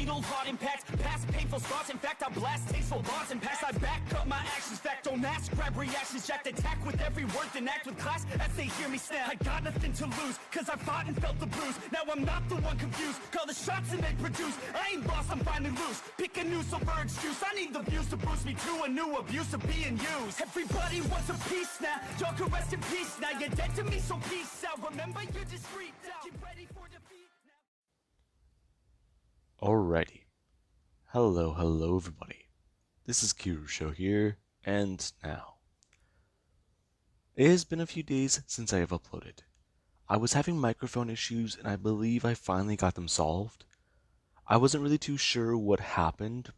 fatal heart impacts, past painful scars. In fact, I blast tasteful bars and pass. I back up my actions, fact don't ask, grab reactions, jacked attack with every word, then act with class as they hear me snap. I got nothing to lose, cause I fought and felt the bruise. Now I'm not the one confused, call the shots and they produce. I ain't lost, I'm finally loose. Pick a new silver excuse, I need the views to boost me to a new abuse of being used. Everybody wants a piece now, y'all can rest in peace now. You're dead to me, so peace out. Remember, you're discreet now. Get ready for defeat now. Alrighty. Hello everybody. This is Kirusho here, and now. It has been a few days since I have uploaded. I was having microphone issues and I believe I finally got them solved. I wasn't really too sure what happened,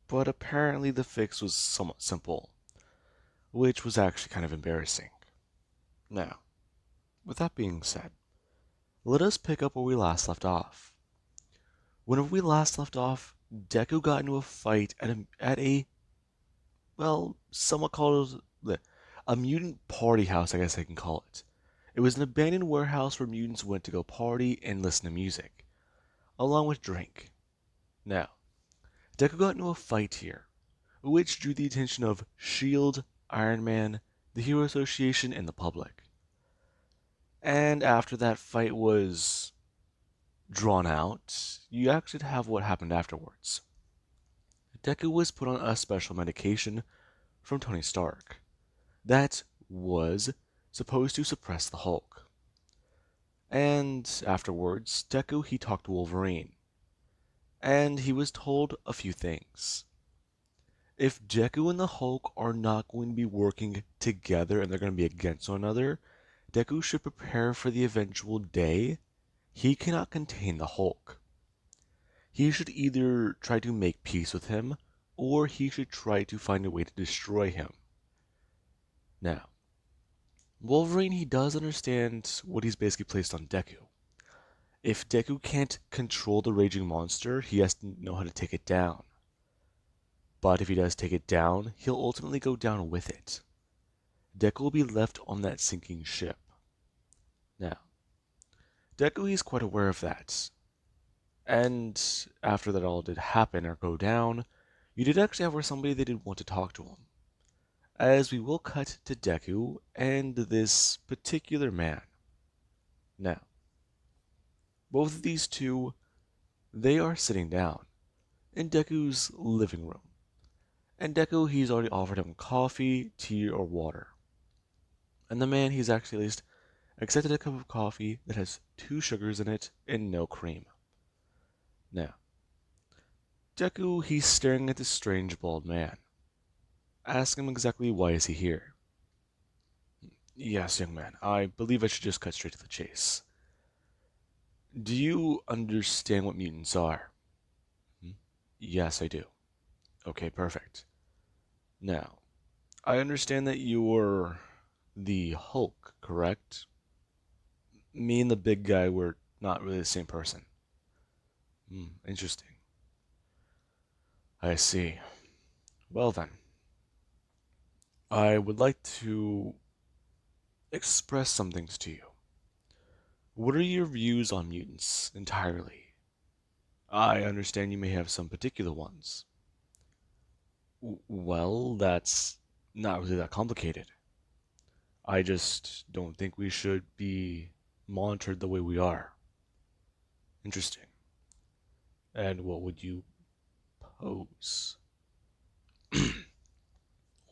but apparently the fix was somewhat simple, which was actually kind of embarrassing. Now, with that being said, let us pick up where we last left off. Whenever we last left off, Deku got into a fight at a somewhat called a mutant party house, I guess I can call it. It was an abandoned warehouse where mutants went to go party and listen to music, along with drink. Now, Deku got into a fight here, which drew the attention of S.H.I.E.L.D., Iron Man, the Hero Association, and the public. And after that fight was drawn out, you actually have what happened afterwards. Deku was put on a special medication from Tony Stark that was supposed to suppress the Hulk. And afterwards, Deku, he talked to Wolverine, and he was told a few things. If Deku and the Hulk are not going to be working together and they're going to be against one another, Deku should prepare for the eventual day he cannot contain the Hulk. He should either try to make peace with him, or he should try to find a way to destroy him. Now, Wolverine, he does understand what he's basically placed on Deku. If Deku can't control the raging monster, he has to know how to take it down. But if he does take it down, he'll ultimately go down with it. Deku will be left on that sinking ship. Now, Deku, he's quite aware of that. And after that all did happen or go down, you did actually have somebody that did want to talk to him. As we will cut to Deku and this particular man. Now, both of these two, they are sitting down in Deku's living room. And Deku, he's already offered him coffee, tea, or water. And the man, he's actually at least accepted a cup of coffee that has 2 sugars in it and no cream. Now, Deku, he's staring at this strange bald man. Ask him exactly why is he here. Yes, young man, I believe I should just cut straight to the chase. Do you understand what mutants are? Yes, I do. Okay, perfect. Now, I understand that you're the Hulk, correct? Me and the big guy were not really the same person. Interesting. I see. Well then, I would like to express some things to you. What are your views on mutants entirely? I understand you may have some particular ones. Well, that's not really that complicated. I just don't think we should be monitored the way we are. Interesting. And what would you pose?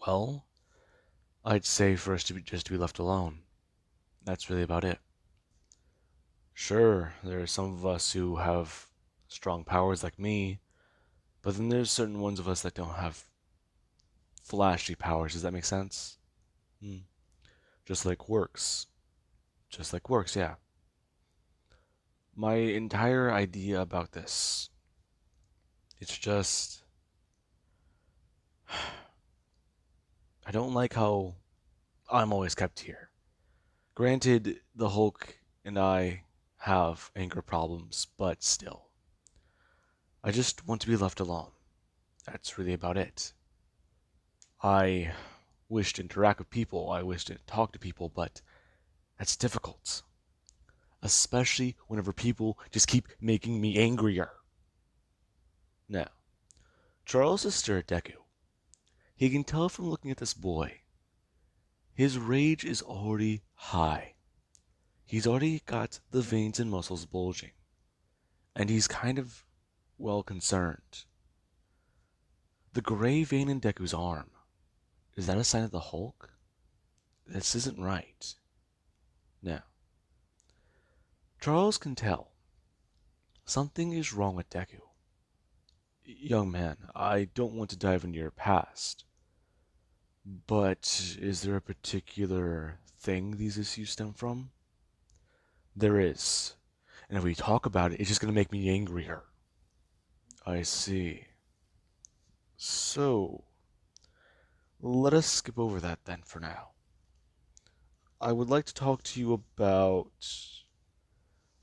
Well, I'd say for us to be left alone. That's really about it. Sure, there are some of us who have strong powers like me, but then there's certain ones of us that don't have flashy powers. Does that make sense? Just like works. Just like works, yeah. My entire idea about this, it's just, I don't like how I'm always kept here. Granted, the Hulk and I have anger problems, but still. I just want to be left alone. That's really about it. I wish to interact with people, I wish to talk to people, but that's difficult. Especially whenever people just keep making me angrier. Now, Charles is staring at Deku. He can tell from looking at this boy. His rage is already high. He's already got the veins and muscles bulging. And he's kind of, well, concerned. The gray vein in Deku's arm. Is that a sign of the Hulk? This isn't right. Now, Charles can tell. Something is wrong with Deku. Young man, I don't want to dive into your past, but is there a particular thing these issues stem from? There is. And if we talk about it, it's just going to make me angrier. I see. So, let us skip over that then for now. I would like to talk to you about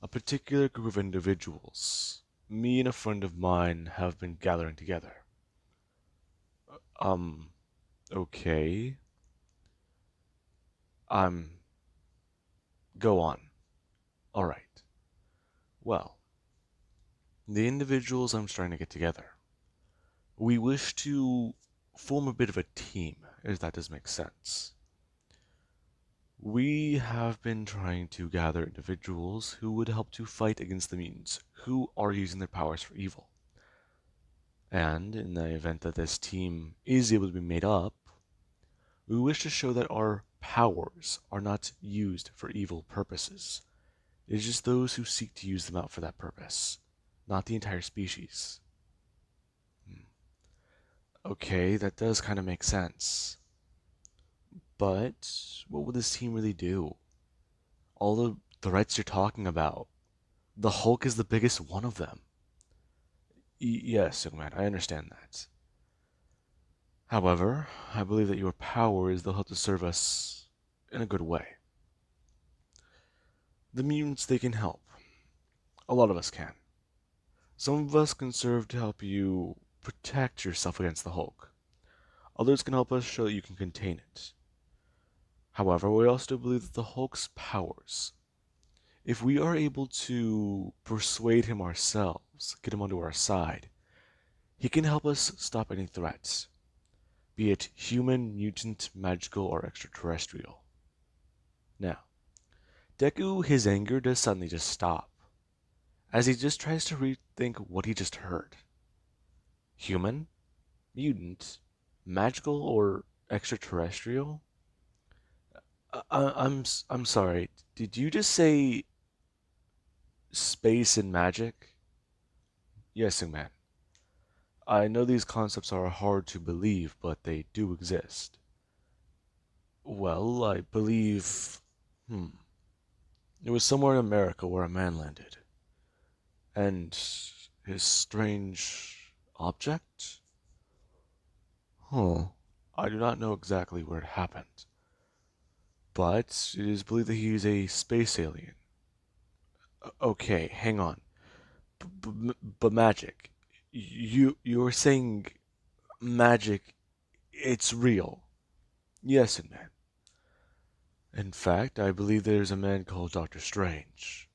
a particular group of individuals. Me and a friend of mine have been gathering together. Um, okay. Um, go on. Alright. Well, the individuals I'm trying to get together. We wish to form a bit of a team, if that does make sense. We have been trying to gather individuals who would help to fight against the mutants who are using their powers for evil. And in the event that this team is able to be made up, we wish to show that our powers are not used for evil purposes. It is just those who seek to use them out for that purpose, not the entire species. Okay, that does kind of make sense. But what would this team really do? All the threats you're talking about, the Hulk is the biggest one of them. Yes, young man, I understand that. However, I believe that your powers they'll help to serve us in a good way. The mutants, they can help. A lot of us can. Some of us can serve to help you protect yourself against the Hulk. Others can help us show that you can contain it. However, we also believe that the Hulk's powers, if we are able to persuade him ourselves, get him onto our side, he can help us stop any threats, be it human, mutant, magical, or extraterrestrial. Now, Deku, his anger does suddenly just stop, as he just tries to rethink what he just heard. Human? Mutant? Magical or extraterrestrial? I'm sorry. Did you just say space and magic? Yes, young man. I know these concepts are hard to believe, but they do exist. Well, I believe. It was somewhere in America where a man landed. And his strange object? Huh. I do not know exactly where it happened, but it is believed that he is a space alien. Okay, hang on. But magic. You're saying magic, it's real. Yes, man. In fact, I believe there's a man called Doctor Strange.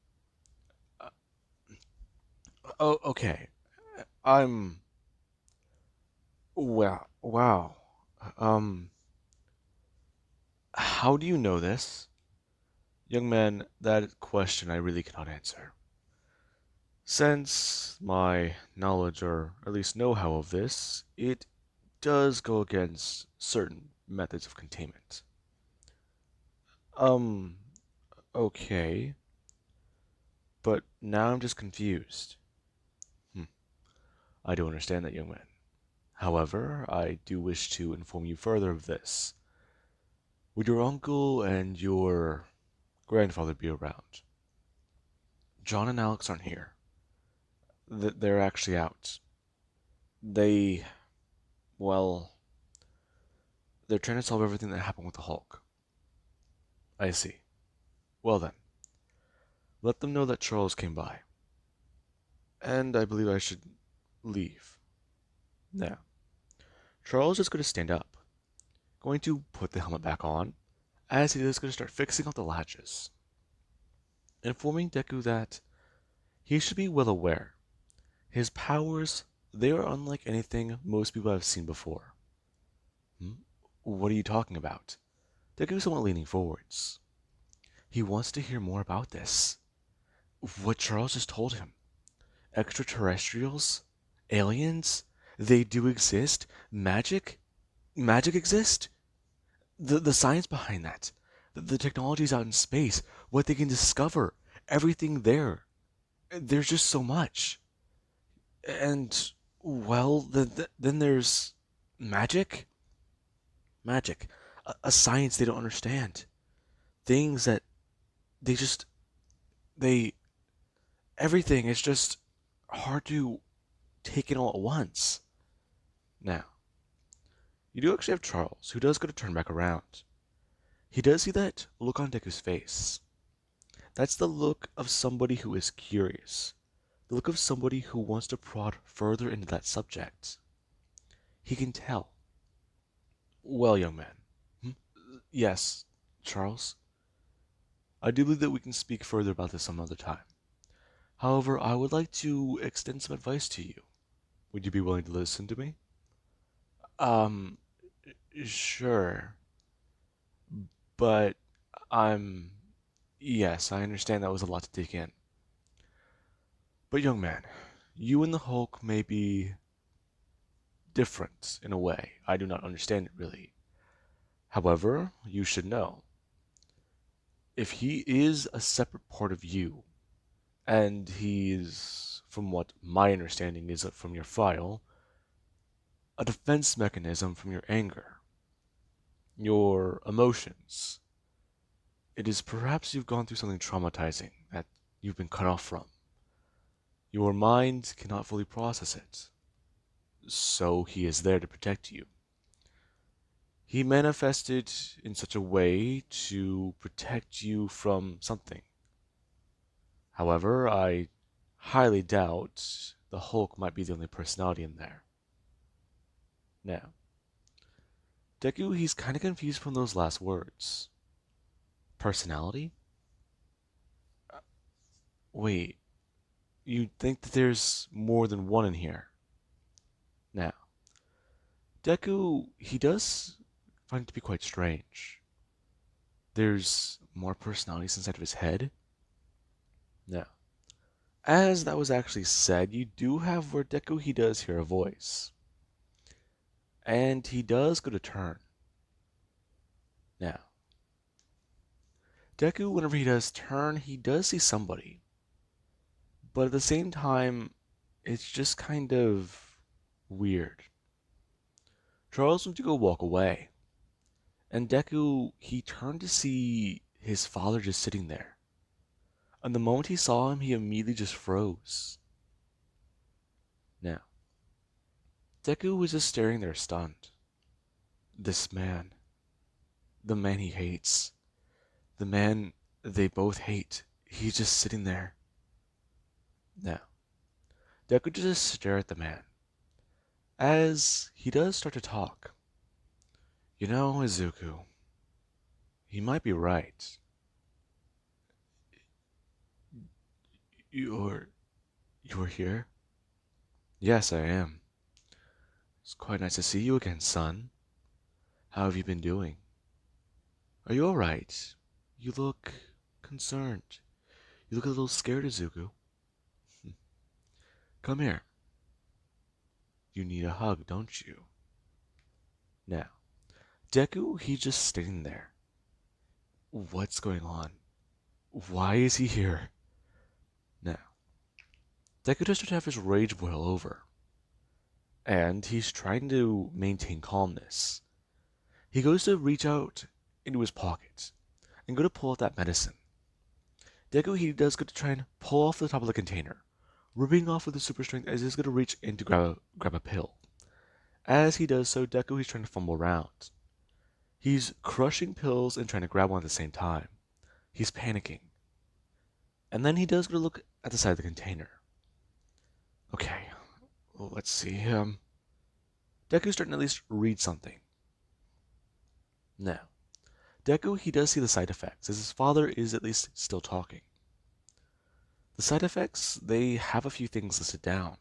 Oh, okay. I'm. Wow. Um, how do you know this? Young man, that question I really cannot answer. Since my knowledge, or at least know-how of this, it does go against certain methods of containment. Um, okay, but now I'm just confused. Hmm, I do understand that, young man. However, I do wish to inform you further of this. Would your uncle and your grandfather be around? John and Alex aren't here. They're actually out. They, well, they're trying to solve everything that happened with the Hulk. I see. Well then, let them know that Charles came by. And I believe I should leave. Now, Charles is going to stand up, going to put the helmet back on, as he is going to start fixing up the latches, informing Deku that he should be well aware his powers They are unlike anything most people have seen before. Hmm? What are you talking about? Deku is somewhat leaning forwards. He wants to hear more about this. What Charles just told him. Extraterrestrials? Aliens? They do exist? Magic? Magic exist? The science behind that. The technologies out in space. What they can discover. Everything there. There's just so much. And, well, then there's magic? Magic. A science they don't understand. Things that they just, they, everything is just hard to take in all at once. Now, you do actually have Charles, who does go to turn back around. He does see that look on Deku's face. That's the look of somebody who is curious. The look of somebody who wants to prod further into that subject. He can tell. Well, young man. Hmm? Yes, Charles. I do believe that we can speak further about this some other time. However, I would like to extend some advice to you. Would you be willing to listen to me? Um, sure. But I'm. Yes, I understand that was a lot to take in. But, young man, you and the Hulk may be different in a way. I do not understand it really. However, you should know if he is a separate part of you, and he's, from what my understanding is from your file, a defense mechanism from your anger, your emotions. It is perhaps you've gone through something traumatizing that you've been cut off from. Your mind cannot fully process it, so he is there to protect you. He manifested in such a way to protect you from something. However, I highly doubt the Hulk might be the only personality in there. Now, Deku, he's kind of confused from those last words. Personality? Wait, you think that there's more than one in here? Now, Deku, he does find it to be quite strange. There's more personalities inside of his head? Now, as that was actually said, you do have where Deku, he does hear a voice. And he does go to turn. Now, Deku, whenever he does turn, he does see somebody. But at the same time, it's just kind of weird. Charles went to go walk away. And Deku, he turned to see his father just sitting there. And the moment he saw him, he immediately just froze. Now, Deku was just staring there stunned. This man, the man he hates, the man they both hate, he's just sitting there. Now, Deku just stares at the man. As he does start to talk. You know, Izuku, he might be right. You're... you're here? Yes, I am. It's quite nice to see you again, son. How have you been doing? Are you alright? You look concerned. You look a little scared, Izuku. Come here. You need a hug, don't you? Now, Deku, he's just standing there. What's going on? Why is he here? Now, Deku just starts to have his rage boil over. And he's trying to maintain calmness. He goes to reach out into his pocket and go to pull out that medicine. Deku, he does go to try and pull off the top of the container, ripping off with his super strength as he's going to reach in to grab a pill. As he does so, Deku, he's trying to fumble around. He's crushing pills and trying to grab one at the same time. He's panicking. And then he does go to look at the side of the container. Okay, well, let's see. Deku's starting to at least read something. Now, Deku, he does see the side effects, as his father is at least still talking. The side effects, they have a few things listed down.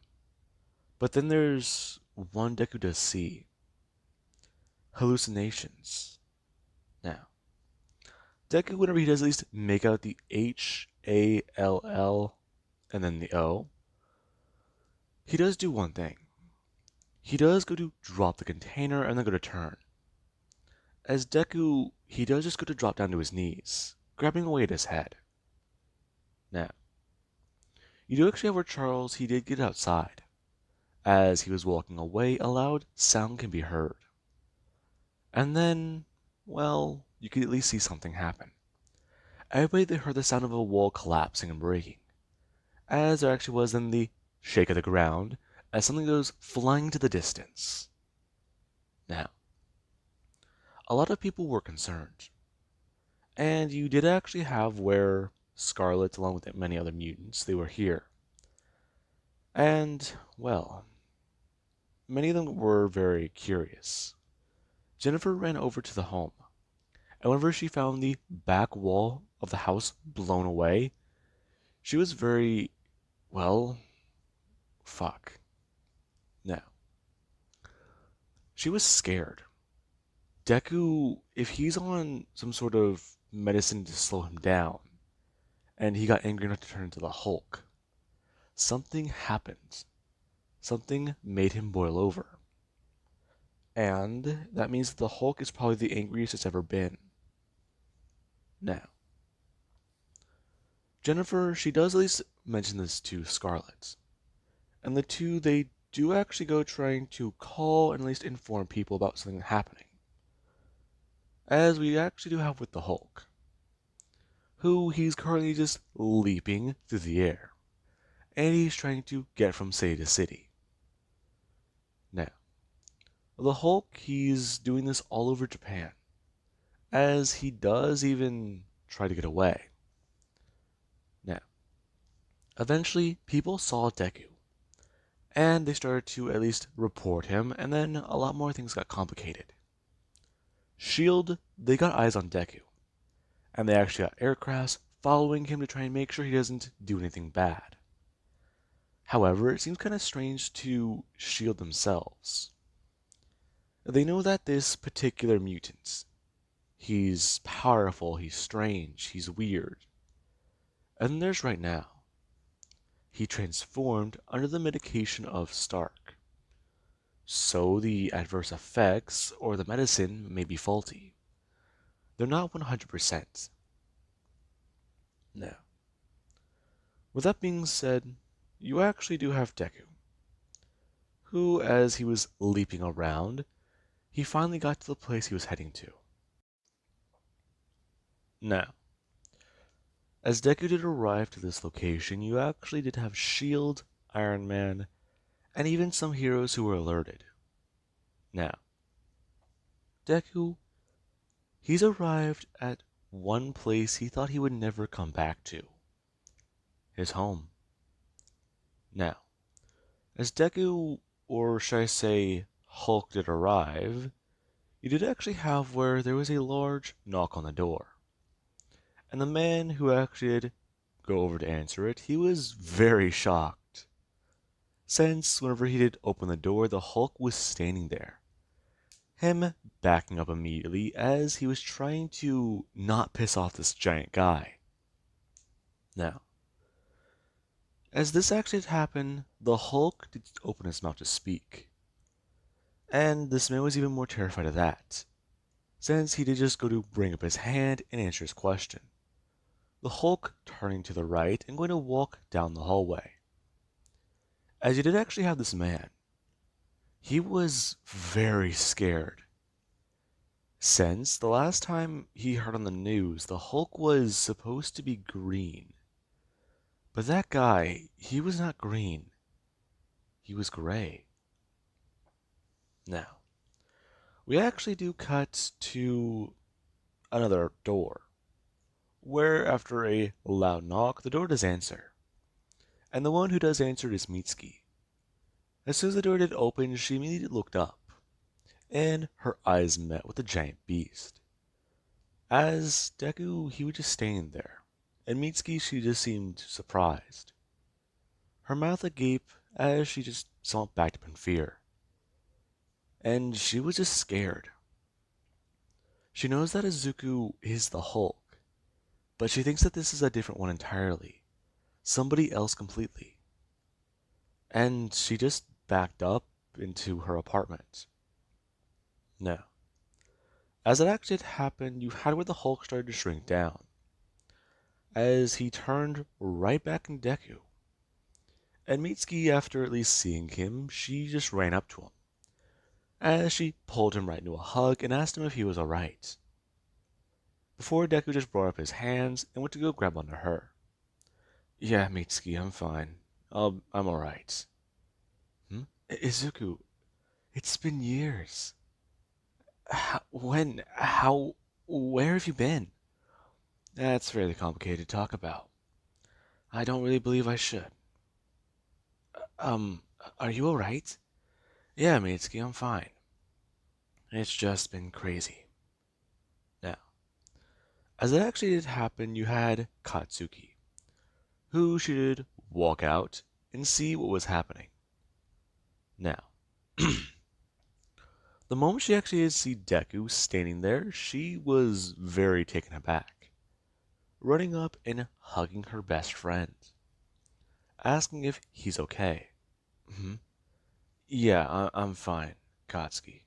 But then there's one Deku does see hallucinations. Now, Deku, whenever he does at least make out the Hall and then the O, he does do one thing. He does go to drop the container and then go to turn. As Deku, he does just go to drop down to his knees, grabbing away at his head. Now, you do actually have where Charles, he did get outside. As he was walking away, a loud sound can be heard. And then, well, you could at least see something happen. Everybody they heard the sound of a wall collapsing and breaking, as there actually was in the shake of the ground, as something goes flying to the distance. Now, a lot of people were concerned, and you did actually have where Scarlet, along with many other mutants, they were here. And, well, many of them were very curious. Jennifer ran over to the home, and whenever she found the back wall of the house blown away, she was very, well, fuck. Now, she was scared. Deku, if he's on some sort of medicine to slow him down, and he got angry enough to turn into the Hulk, something happened. Something made him boil over. And that means that the Hulk is probably the angriest it's ever been. Now, Jennifer, she does at least mention this to Scarlet. And the two, they do actually go trying to call and at least inform people about something happening. As we actually do have with the Hulk, who he's currently just leaping through the air. And he's trying to get from city to city. Now, the Hulk, he's doing this all over Japan, as he does even try to get away. Now, eventually, people saw Deku, and they started to at least report him, and then a lot more things got complicated. SHIELD, they got eyes on Deku, and they actually got aircrafts following him to try and make sure he doesn't do anything bad. However, it seems kind of strange to SHIELD themselves. They know that this particular mutant, he's powerful, he's strange, he's weird. And then there's right now. He transformed under the medication of Stark. So the adverse effects or the medicine may be faulty. They're not 100%. Now, with that being said, you actually do have Deku, who, as he was leaping around, he finally got to the place he was heading to. Now, as Deku did arrive to this location, you actually did have SHIELD, Iron Man, and even some heroes who were alerted. Now, Deku, he's arrived at one place he thought he would never come back to. His home. Now, as Deku, or should I say Hulk, did arrive, you did actually have where there was a large knock on the door. And the man who actually did go over to answer it, he was very shocked. Since whenever he did open the door, the Hulk was standing there. Him backing up immediately as he was trying to not piss off this giant guy. Now, as this actually had happened, the Hulk did open his mouth to speak. And this man was even more terrified of that, since he did just go to bring up his hand and answer his question. The Hulk turning to the right and going to walk down the hallway. As you did actually have this man, he was very scared. Since the last time he heard on the news, the Hulk was supposed to be green. But that guy, he was not green. He was gray. Now, we actually do cut to another door, where after a loud knock, the door does answer. And the one who does answer is Mitsuki. As soon as the door did open, she immediately looked up, and her eyes met with the giant beast. As Deku, he was just standing there, and Mitsuki, she just seemed surprised. Her mouth agape as she just slumped back up in fear. And she was just scared. She knows that Izuku is the Hulk, but she thinks that this is a different one entirely. Somebody else completely. And she just backed up into her apartment. Now, as it actually had happened, you had where the Hulk started to shrink down, as he turned right back in Deku. And Mitsuki, after at least seeing him, she just ran up to him, as she pulled him right into a hug and asked him if he was alright. Before Deku just brought up his hands and went to go grab onto her. Yeah, Mitsuki, I'm fine. I'm alright. Hmm? Izuku, it's been years. Where have you been? That's fairly complicated to talk about. I don't really believe I should. Um, are you alright? Yeah, Mitsuki, I'm fine. It's just been crazy. Now, as it actually did happen, you had Katsuki, who should walk out and see what was happening. Now, the moment she actually did see Deku standing there, she was very taken aback, running up and hugging her best friend, asking if he's okay. Hmm. Yeah, I'm fine, Katsuki.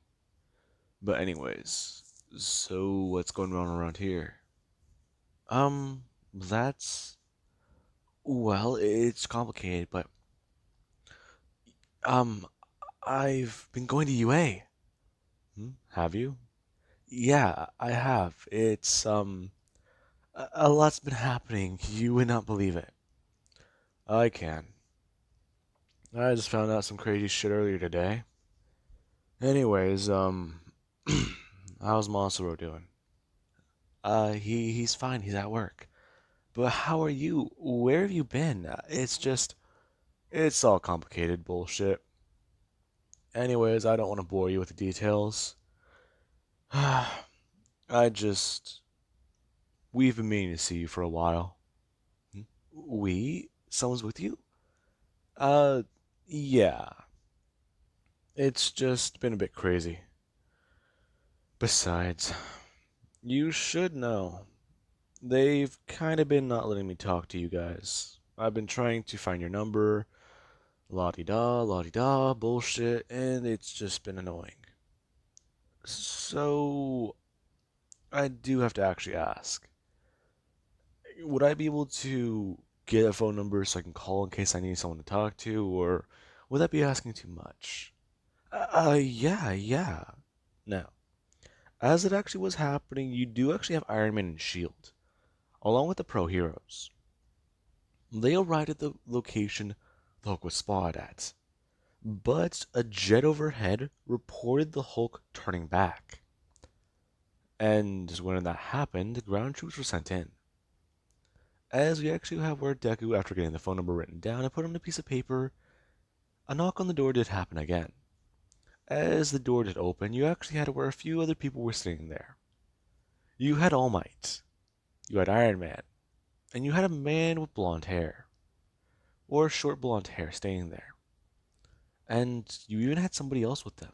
But anyways, so what's going on around here? That's well, it's complicated, but um, I've been going to UA. Hmm? Have you? Yeah, I have. It's a lot's been happening. You would not believe it. I can. I just found out some crazy shit earlier today. Anyways, how's Masaru doing? He's fine. He's at work. But how are you? Where have you been? It's all complicated bullshit. Anyways, I don't want to bore you with the details. I just, we've been meaning to see you for a while. Hmm? We? Someone's with you? Uh, yeah. It's just been a bit crazy. Besides, you should know. They've kind of been not letting me talk to you guys. I've been trying to find your number, la di da, bullshit, and it's just been annoying. So, I do have to actually ask, would I be able to get a phone number so I can call in case I need someone to talk to, or would that be asking too much? Yeah. Now, as it actually was happening, you do actually have Iron Man and Shield, along with the pro heroes. They arrived at the location the Hulk was spotted at, but a jet overhead reported the Hulk turning back. And when that happened, the ground troops were sent in. As we actually have where Deku, after getting the phone number written down and put on a piece of paper, a knock on the door did happen again. As the door did open, you actually had where a few other people were sitting there. You had All Might, you had Iron Man, and you had a man with blonde hair, or short blonde hair, staying there. And you even had somebody else with them.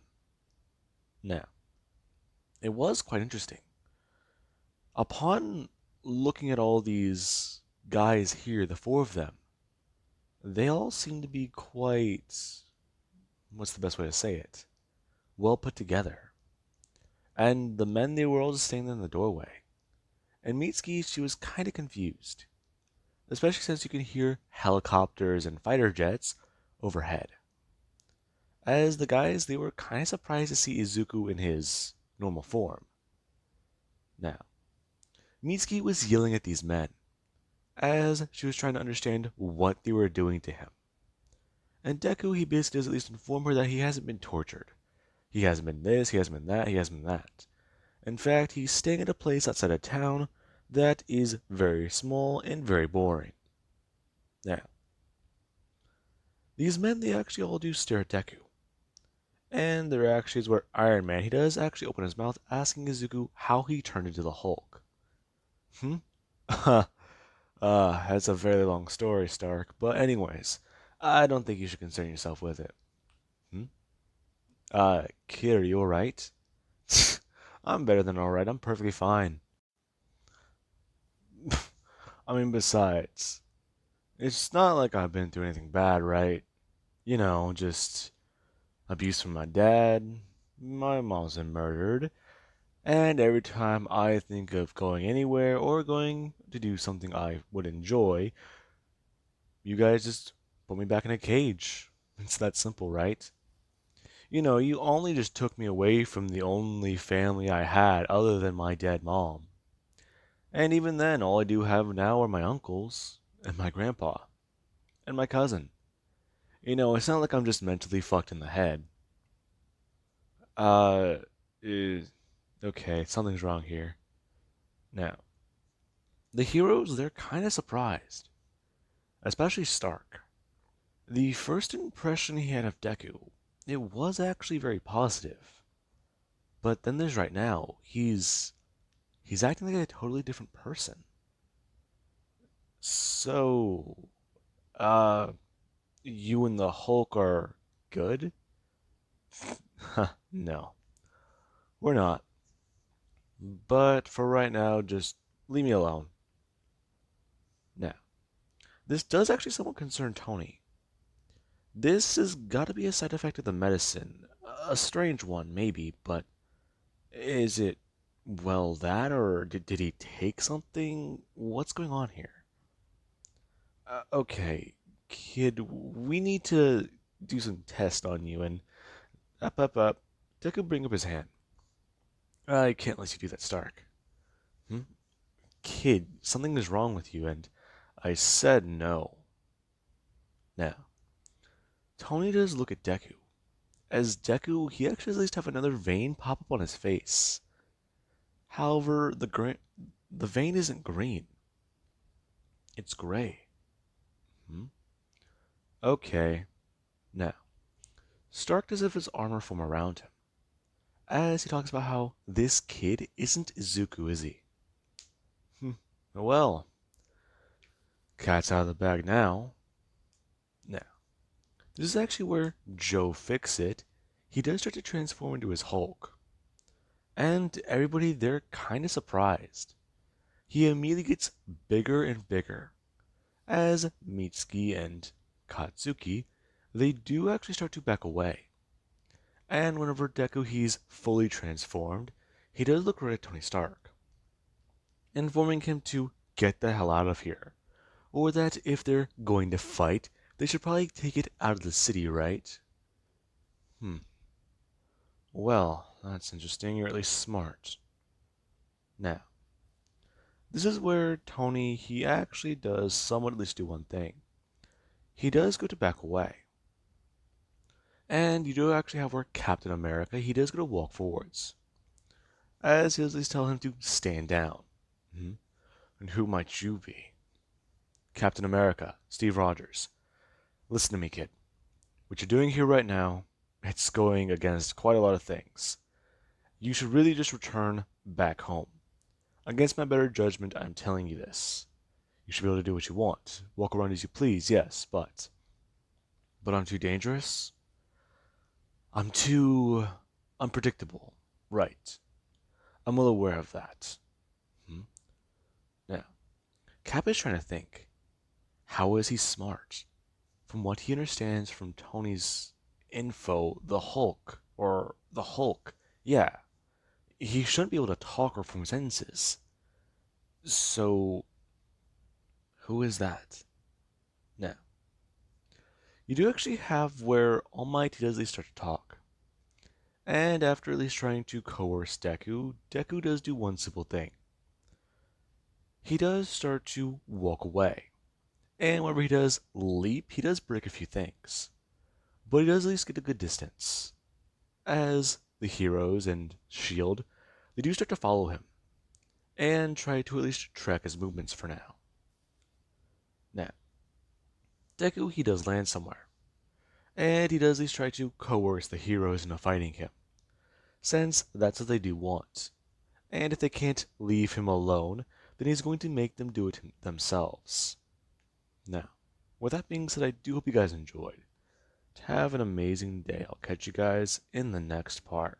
Now, it was quite interesting. Upon looking at all these guys here, the four of them, they all seem to be quite, what's the best way to say it? Well put together. And the men, they were all just standing in the doorway. And Mitsuki, she was kind of confused, especially since you can hear helicopters and fighter jets overhead. As the guys, they were kind of surprised to see Izuku in his normal form. Now, Mitsuki was yelling at these men, as she was trying to understand what they were doing to him. And Deku, he basically does at least inform her that he hasn't been tortured. He hasn't been this, he hasn't been that, he hasn't been that. In fact, he's staying at a place outside of town that is very small and very boring. Now, these men, they actually all do stare at Deku. And there actually is where Iron Man, he does actually open his mouth asking Izuku how he turned into the Hulk. Hmm? That's a very long story, Stark. But anyways, I don't think you should concern yourself with it. Hmm? Kid, are you alright? I'm better than alright. I'm perfectly fine. I mean, besides, it's not like I've been through anything bad, right? Just abuse from my dad, my mom's been murdered, and every time I think of going anywhere or going to do something I would enjoy, you guys just put me back in a cage. It's that simple, right? You only just took me away from the only family I had other than my dead mom. And even then, all I do have now are my uncles, and my grandpa, and my cousin. It's not like I'm just mentally fucked in the head. Uh, eh, okay, something's wrong here. Now, the heroes, they're kind of surprised, especially Stark. The first impression he had of Deku, it was actually very positive. But then there's right now, he's acting like a totally different person. So, uh, you and the Hulk are good? No, we're not. But for right now, just leave me alone. Now, this does actually somewhat concern Tony. This has got to be a side effect of the medicine. A strange one, maybe, but is it, well, that, or did he take something? What's going on here? Okay, kid, we need to do some tests on you, and up. Deku bring up his hand. I can't let you do that, Stark. Hmm? Kid, something is wrong with you, and I said no. Now, Tony does look at Deku. As Deku, he actually at least have another vein pop up on his face. However, the vein isn't green. It's gray. Hmm? Okay. Now, Stark does have his armor form around him, as he talks about how this kid isn't Izuku, is he? Hmm. Well, cat's out of the bag now. Now, this is actually where Joe Fix-It, he does start to transform into his Hulk. And everybody, they're kind of surprised. He immediately gets bigger and bigger, as Mitsuki and Katsuki, they do actually start to back away. And whenever Deku he's fully transformed, he does look right at Tony Stark, informing him to get the hell out of here, or that if they're going to fight, they should probably take it out of the city, right? Hmm. Well, that's interesting, or at least smart. Now, this is where Tony, he actually does somewhat at least do one thing. He does go to back away. And you do actually have where Captain America, he does go to walk forwards. As he does at least tell him to stand down. Hmm? And who might you be? Captain America, Steve Rogers. Listen to me, kid. What you're doing here right now, it's going against quite a lot of things. You should really just return back home. Against my better judgment, I'm telling you this. You should be able to do what you want, walk around as you please, yes, but I'm too dangerous? I'm too unpredictable. Right. I'm well aware of that. Hmm? Now, Cap is trying to think. How is he smart? From what he understands from Tony's info, the Hulk, yeah, he shouldn't be able to talk or form sentences. So, who is that? Now, you do actually have where All Might does at least start to talk. And after at least trying to coerce Deku, Deku does do one simple thing. He does start to walk away. And whenever he does leap, he does break a few things. But he does at least get a good distance. As the heroes and S.H.I.E.L.D., they do start to follow him. And try to at least track his movements for now. Now, Deku, he does land somewhere. And he does at least try to coerce the heroes into fighting him. Since that's what they do want. And if they can't leave him alone, then he's going to make them do it themselves. Now, With that being said, I do hope you guys enjoyed. Have an amazing day. I'll catch you guys in the next part.